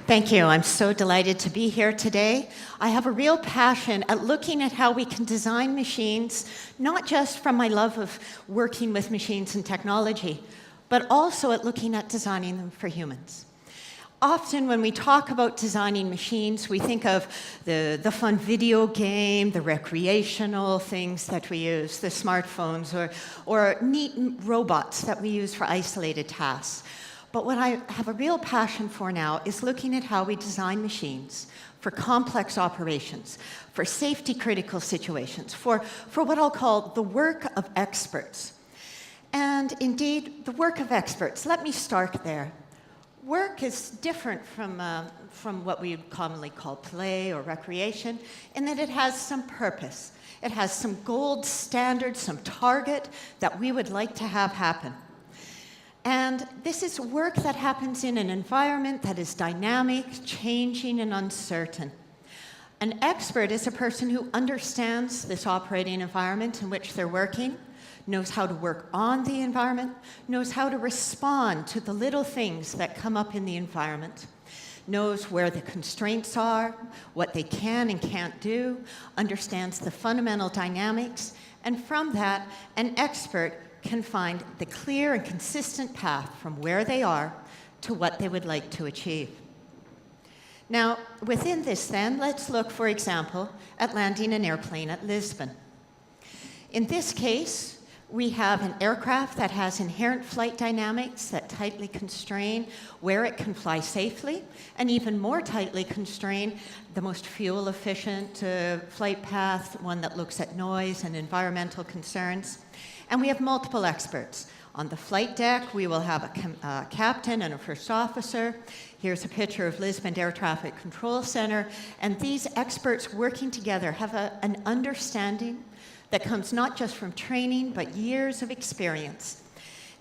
Thank you. I'm so delighted to be here today. I have a real passion at looking at how we can design machines, not just from my love of working with machines and technology, but also at looking at designing them for humans. Often when we talk about designing machines, we think of the fun video game, the recreational things that we use, the smartphones, or neat robots that we use for isolated tasks. But what I have a real passion for now is looking at how we design machines for complex operations, for safety-critical situations, for what I'll call the work of experts. And indeed, the work of experts. Let me start there. Work is different from what we would commonly call play or recreation in that it has some purpose. It has some gold standard, some target that we would like to have happen. And this is work that happens in an environment that is dynamic, changing, and uncertain. An expert is a person who understands this operating environment in which they're working, knows how to work on the environment, knows how to respond to the little things that come up in the environment, knows where the constraints are, what they can and can't do, understands the fundamental dynamics, and from that, an expert can find the clear and consistent path from where they are to what they would like to achieve. Now, within this then, let's look, for example, at landing an airplane at Lisbon. In this case, we have an aircraft that has inherent flight dynamics that tightly constrain where it can fly safely, and even more tightly constrain the most fuel-efficient flight path, one that looks at noise and environmental concerns. And we have multiple experts. On the flight deck, we will have a captain and a first officer. Here's a picture of Lisbon Air Traffic Control Center. And these experts working together have an understanding that comes not just from training, but years of experience.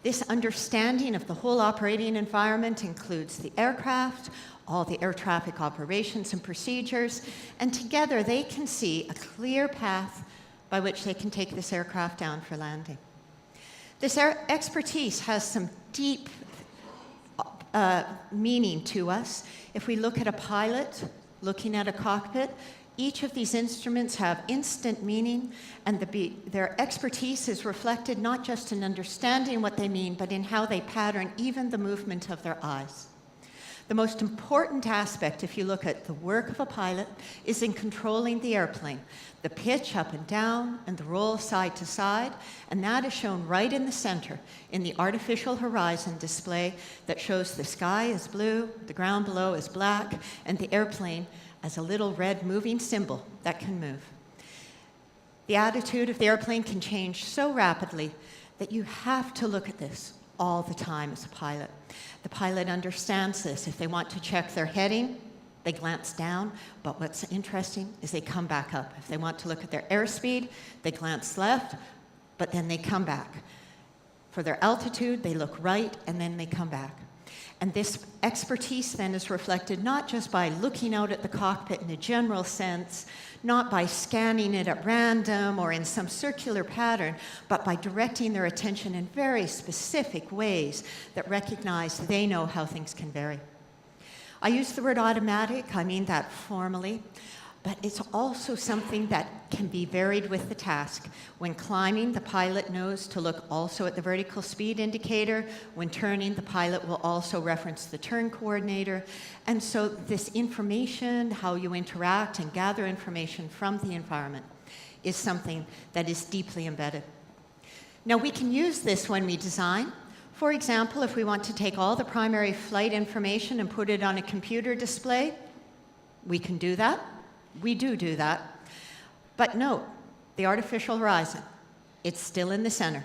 This understanding of the whole operating environment includes the aircraft, all the air traffic operations and procedures, and together they can see a clear path by which they can take this aircraft down for landing. This expertise has some deep meaning to us. If we look at a pilot looking at a cockpit, each of these instruments have instant meaning, and their expertise is reflected not just in understanding what they mean, but in how they pattern even the movement of their eyes. The most important aspect, if you look at the work of a pilot, is in controlling the airplane, the pitch up and down and the roll side to side, and that is shown right in the center in the artificial horizon display that shows the sky is blue, the ground below is black, and the airplane as a little red moving symbol that can move. The attitude of the airplane can change so rapidly that you have to look at this all the time as a pilot. The pilot understands this. If they want to check their heading, they glance down, but what's interesting is they come back up. If they want to look at their airspeed, they glance left, but then they come back. For their altitude, they look right, and then they come back. And this expertise then is reflected not just by looking out at the cockpit in a general sense, not by scanning it at random or in some circular pattern, but by directing their attention in very specific ways that recognize they know how things can vary. I use the word automatic, I mean that formally, but it's also something that can be varied with the task. When climbing, the pilot knows to look also at the vertical speed indicator. When turning, the pilot will also reference the turn coordinator. And so this information, how you interact and gather information from the environment, is something that is deeply embedded. Now, we can use this when we design. For example, if we want to take all the primary flight information and put it on a computer display, we can do that. We do that. But note, the artificial horizon, it's still in the center.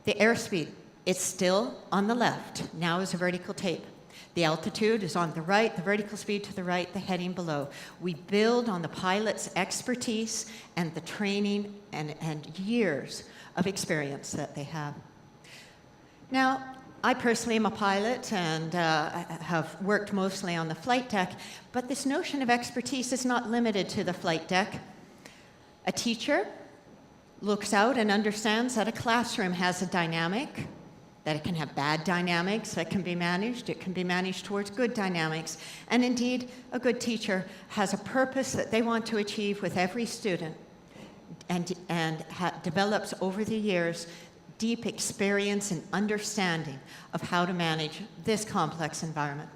The airspeed, it's still on the left, now is a vertical tape. The altitude is on the right, the vertical speed to the right, the heading below. We build on the pilot's expertise and the training and years of experience that they have. Now, I personally am a pilot and have worked mostly on the flight deck, but this notion of expertise is not limited to the flight deck. A teacher looks out and understands that a classroom has a dynamic, that it can have bad dynamics that can be managed. It can be managed towards good dynamics. And indeed, a good teacher has a purpose that they want to achieve with every student and develops over the years deep experience and understanding of how to manage this complex environment.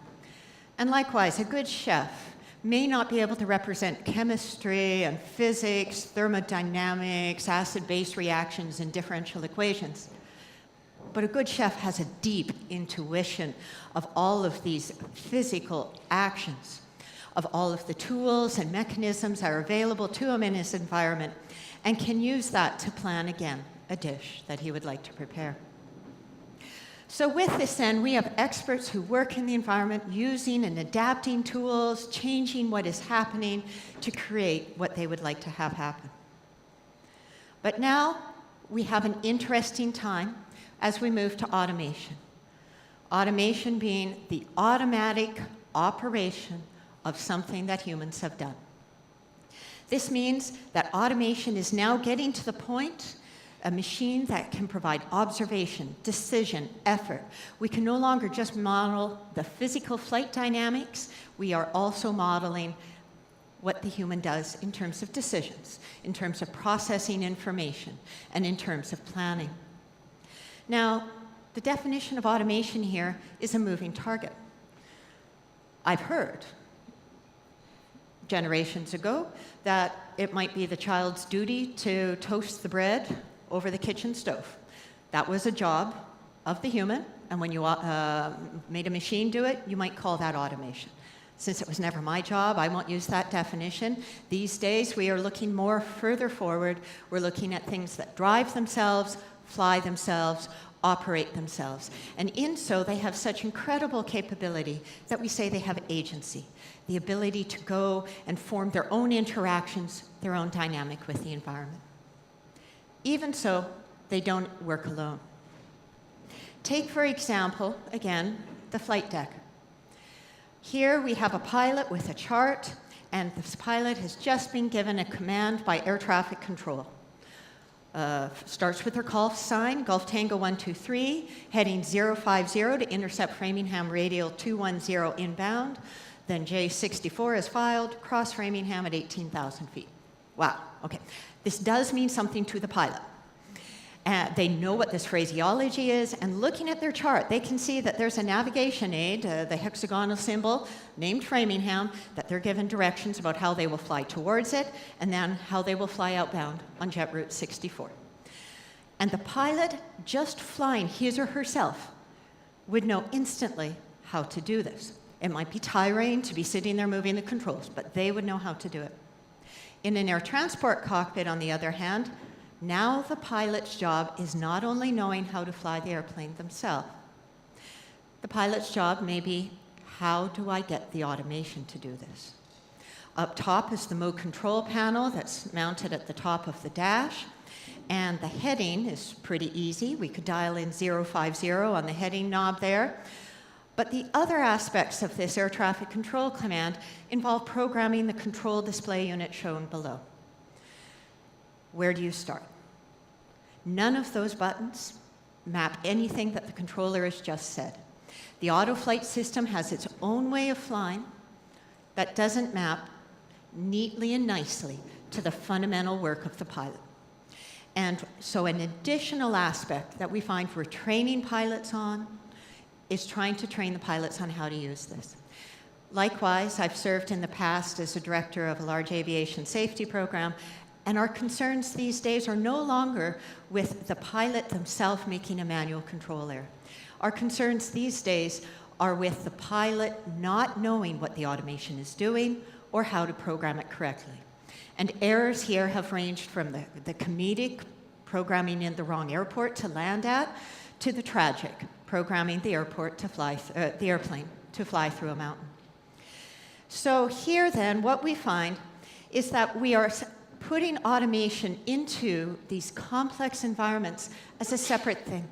And likewise, a good chef may not be able to represent chemistry and physics, thermodynamics, acid-base reactions, and differential equations. But a good chef has a deep intuition of all of these physical actions, of all of the tools and mechanisms that are available to him in his environment, and can use that to plan again a dish that he would like to prepare. So with this then, we have experts who work in the environment using and adapting tools, changing what is happening to create what they would like to have happen. But now we have an interesting time as we move to automation. Automation being the automatic operation of something that humans have done. This means that automation is now getting to the point, a machine that can provide observation, decision, effort. We can no longer just model the physical flight dynamics, we are also modeling what the human does in terms of decisions, in terms of processing information, and in terms of planning. Now, the definition of automation here is a moving target. I've heard generations ago that it might be the child's duty to toast the bread over the kitchen stove. That was a job of the human, and when you made a machine do it, you might call that automation. Since it was never my job, I won't use that definition. These days, we are looking more further forward. We're looking at things that drive themselves, fly themselves, operate themselves. And in so, they have such incredible capability that we say they have agency, the ability to go and form their own interactions, their own dynamic with the environment. Even so, they don't work alone. Take, for example, again, the flight deck. Here we have a pilot with a chart, and this pilot has just been given a command by air traffic control. Starts with their call sign, Golf Tango 123, heading 050 to intercept Framingham radial 210 inbound. Then J64 is filed, cross Framingham at 18,000 feet. Wow, okay. This does mean something to the pilot. They know what this phraseology is, and looking at their chart, they can see that there's a navigation aid, the hexagonal symbol named Framingham, that they're given directions about how they will fly towards it, and then how they will fly outbound on Jet Route 64. And the pilot, just flying his or herself, would know instantly how to do this. It might be tiring to be sitting there moving the controls, but they would know how to do it. In an air transport cockpit, on the other hand, now the pilot's job is not only knowing how to fly the airplane themselves. The pilot's job may be, how do I get the automation to do this? Up top is the mode control panel that's mounted at the top of the dash, and the heading is pretty easy. We could dial in 050 on the heading knob there. But the other aspects of this air traffic control command involve programming the control display unit shown below. Where do you start? None of those buttons map anything that the controller has just said. The auto flight system has its own way of flying that doesn't map neatly and nicely to the fundamental work of the pilot. And so an additional aspect that we find we're training pilots on is trying to train the pilots on how to use this. Likewise, I've served in the past as a director of a large aviation safety program, and our concerns these days are no longer with the pilot themselves making a manual control error. Our concerns these days are with the pilot not knowing what the automation is doing or how to program it correctly. And errors here have ranged from the comedic, programming in the wrong airport to land at, to the tragic, programming the airport to fly, the airplane to fly through a mountain. So here then, what we find is that we are putting automation into these complex environments as a separate thing.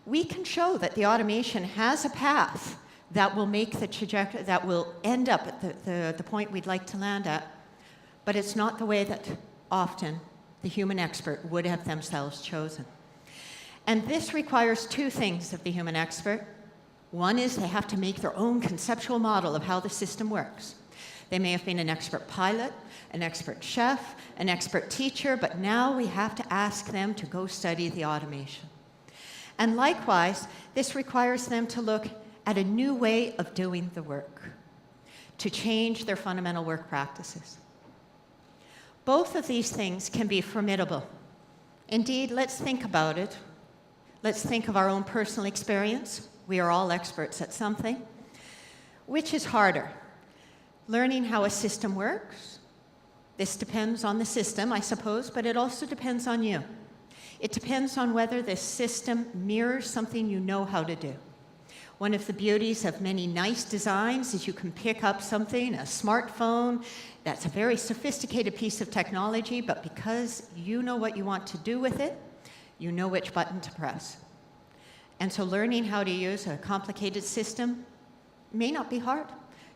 We can show that the automation has a path that will make the trajectory, that will end up at the point we'd like to land at, but it's not the way that often the human expert would have themselves chosen. And this requires two things of the human expert. One is they have to make their own conceptual model of how the system works. They may have been an expert pilot, an expert chef, an expert teacher, but now we have to ask them to go study the automation. And likewise, this requires them to look at a new way of doing the work, to change their fundamental work practices. Both of these things can be formidable. Indeed, let's think about it. Let's think of our own personal experience. We are all experts at something. Which is harder? Learning how a system works? This depends on the system, I suppose, but it also depends on you. It depends on whether this system mirrors something you know how to do. One of the beauties of many nice designs is you can pick up something, a smartphone, that's a very sophisticated piece of technology, but because you know what you want to do with it, you know which button to press. And so learning how to use a complicated system may not be hard.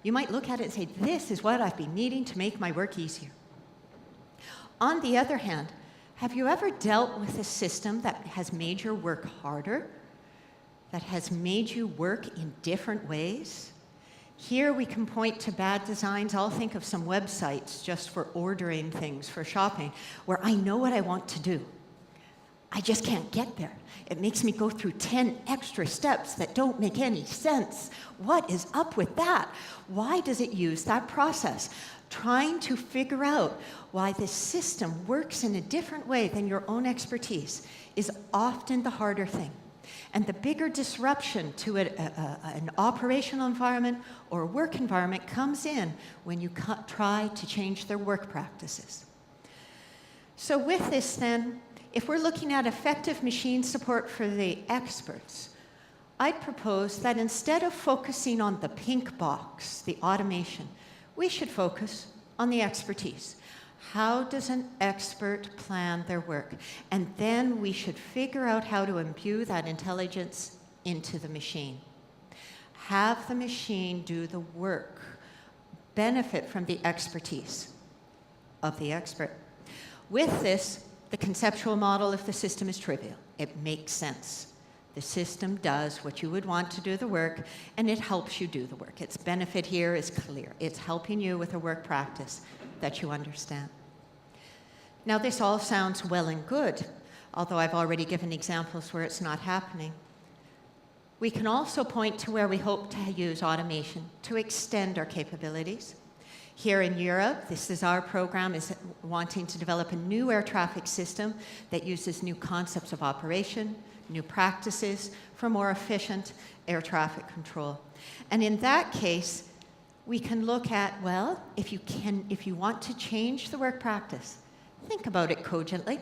You might look at it and say, this is what I've been needing to make my work easier. On the other hand, have you ever dealt with a system that has made your work harder, that has made you work in different ways? Here we can point to bad designs. I'll think of some websites just for ordering things for shopping, where I know what I want to do. I just can't get there. It makes me go through 10 extra steps that don't make any sense. What is up with that? Why does it use that process? Trying to figure out why this system works in a different way than your own expertise is often the harder thing. And the bigger disruption to an operational environment or a work environment comes in when you try to change their work practices. So with this then, if we're looking at effective machine support for the experts, I'd propose that instead of focusing on the pink box, the automation, we should focus on the expertise. How does an expert plan their work? And then we should figure out how to imbue that intelligence into the machine. Have the machine do the work, benefit from the expertise of the expert. With this, the conceptual model of the system is trivial. It makes sense. The system does what you would want to do the work, and it helps you do the work. Its benefit here is clear. It's helping you with a work practice that you understand. Now, this all sounds well and good, although I've already given examples where it's not happening. We can also point to where we hope to use automation to extend our capabilities. Here in Europe, our program is wanting to develop a new air traffic system that uses new concepts of operation, new practices for more efficient air traffic control. And in that case, we can look at, well, if you want to change the work practice, think about it cogently.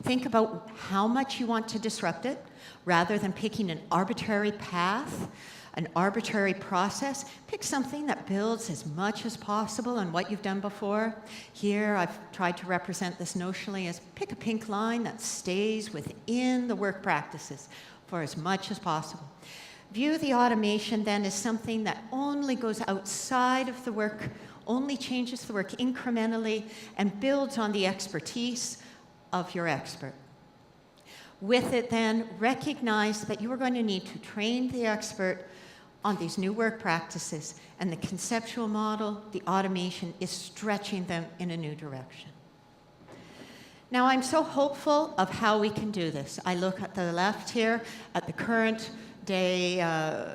Think about how much you want to disrupt it, rather than picking an arbitrary path, an arbitrary process. Pick something that builds as much as possible on what you've done before. Here, I've tried to represent this notionally as pick a pink line that stays within the work practices for as much as possible. View the automation then as something that only goes outside of the work, only changes the work incrementally, and builds on the expertise of your expert. With it then, recognize that you are going to need to train the expert on these new work practices, and the conceptual model, the automation, is stretching them in a new direction. Now, I'm so hopeful of how we can do this. I look at the left here at the current day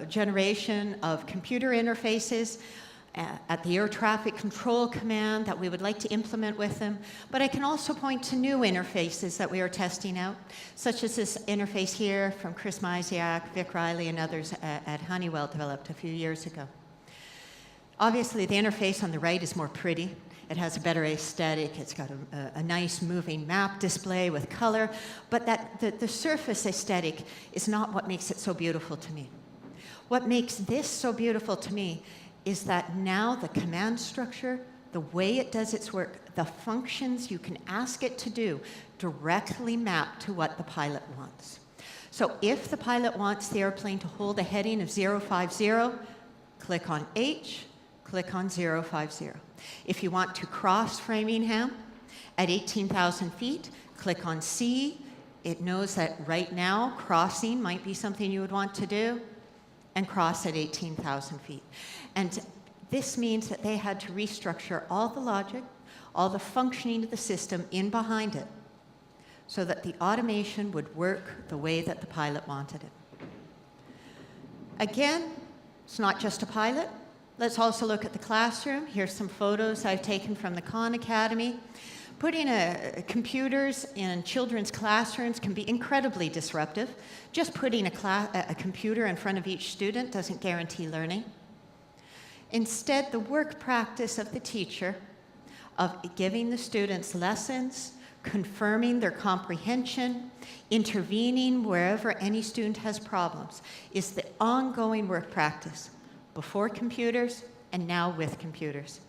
generation of computer interfaces, at the air traffic control command that we would like to implement with them, but I can also point to new interfaces that we are testing out, such as this interface here from Chris Mysiak, Vic Riley, and others at Honeywell developed a few years ago. Obviously, the interface on the right is more pretty. It has a better aesthetic. It's got a nice moving map display with color, but the surface aesthetic is not what makes it so beautiful to me. What makes this so beautiful to me is that now the command structure, the way it does its work, the functions you can ask it to do directly map to what the pilot wants. So if the pilot wants the airplane to hold a heading of 050, click on H, click on 050. If you want to cross Framingham at 18,000 feet, click on C, It knows that right now, crossing might be something you would want to do, and cross at 18,000 feet. And this means that they had to restructure all the logic, all the functioning of the system in behind it, so that the automation would work the way that the pilot wanted it. Again, it's not just a pilot. Let's also look at the classroom. Here's some photos I've taken from the Khan Academy. Putting computers in children's classrooms can be incredibly disruptive. Just putting a computer in front of each student doesn't guarantee learning. Instead, the work practice of the teacher, of giving the students lessons, confirming their comprehension, intervening wherever any student has problems, is the ongoing work practice before computers and now with computers.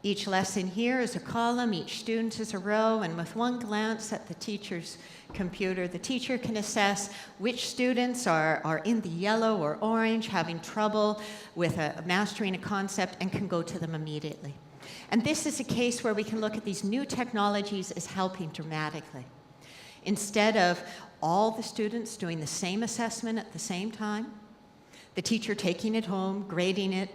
Each lesson here is a column, each student is a row, and with one glance at the teacher's computer, the teacher can assess which students are in the yellow or orange, having trouble with mastering a concept, and can go to them immediately. And this is a case where we can look at these new technologies as helping dramatically. Instead of all the students doing the same assessment at the same time, the teacher taking it home, grading it,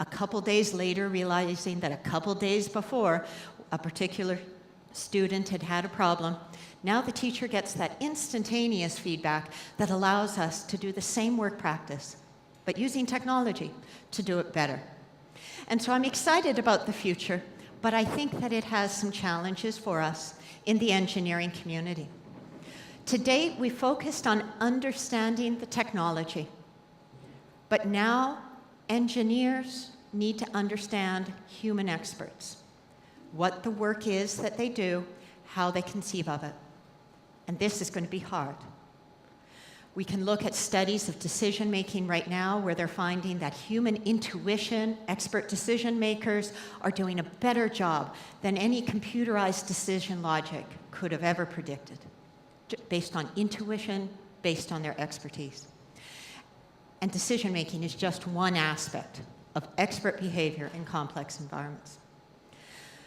a couple days later realizing that a couple days before a particular student had had a problem, now the teacher gets that instantaneous feedback that allows us to do the same work practice, but using technology to do it better. And so I'm excited about the future, but I think that it has some challenges for us in the engineering community. To date, we focused on understanding the technology, but now engineers need to understand human experts, what the work is that they do, how they conceive of it. And this is going to be hard. We can look at studies of decision-making right now where they're finding that human intuition, expert decision makers, are doing a better job than any computerized decision logic could have ever predicted, based on intuition, based on their expertise. And decision-making is just one aspect of expert behavior in complex environments.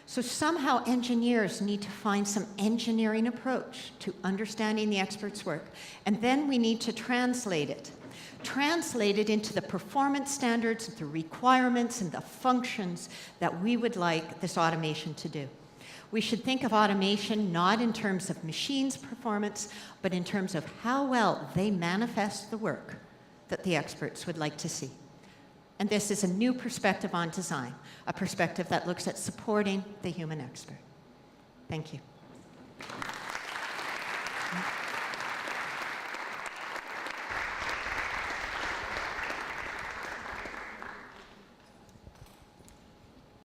So somehow engineers need to find some engineering approach to understanding the expert's work, and then we need to translate it into the performance standards, the requirements, and the functions that we would like this automation to do. We should think of automation not in terms of machines' performance, but in terms of how well they manifest the work that the experts would like to see. And this is a new perspective on design, a perspective that looks at supporting the human expert. Thank you.